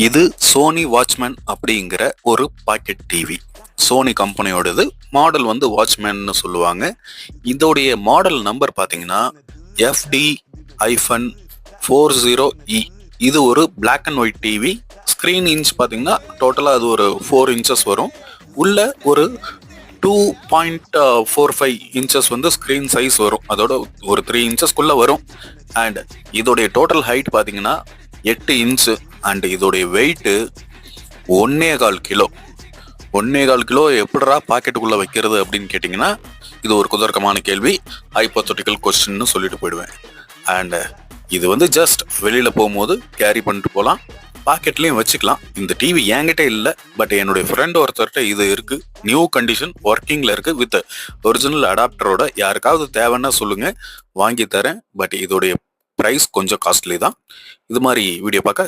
இது Sony watchman அப்படிங்கிற ஒரு பாக்கெட் டிவி. சோனி கம்பெனியோடது. மாடல் வந்து வாட்ச்மேன்னு சொல்லுவாங்க. இதோடைய மாடல் நம்பர் பார்த்தீங்கன்னா FD-40E. இது ஒரு black and white TV. Screen inch பார்த்தீங்கன்னா டோட்டலாக அது ஒரு 4 இன்ச்சஸ் வரும். உள்ள ஒரு 2.45 இன்ச்சஸ் வந்து ஸ்க்ரீன் சைஸ் வரும். அதோட ஒரு 3 இன்ச்சஸ்குள்ள வரும். அண்ட் இதோடைய டோட்டல் ஹைட் பார்த்தீங்கன்னா 8 இன்ச்சு. அண்ட் இதோடைய வெயிட்டு 1.25 கிலோ. 1.25 கிலோ எப்படிரா பாக்கெட்டுக்குள்ள வைக்கிறது அப்படின்னு கேட்டிங்கன்னா, இது ஒரு குதர்க்கமான கேள்வி. ஹைப்போதெட்டிக்கல் கொஸ்டின்னு சொல்லிட்டு போயிடுவேன். அண்ட் இது வந்து ஜஸ்ட் வெளியில போகும்போது கேரி பண்ணிட்டு போகலாம், பாக்கெட்லயும் வச்சுக்கலாம். இந்த டிவி என்கிட்ட இல்லை, பட் என்னுடைய ஃப்ரெண்ட் ஒருத்தர்கிட்ட இது இருக்கு. நியூ கண்டிஷன் ஒர்க்கிங்ல இருக்கு வித் ஒரிஜினல் அடாப்டரோட. யாருக்காவது தேவைன்னா சொல்லுங்க, வாங்கி தரேன். பட் இதோடைய ப்ரைஸ் கொஞ்சம் காஸ்ட்லி தான். இது மாதிரி வீடியோ பார்க்க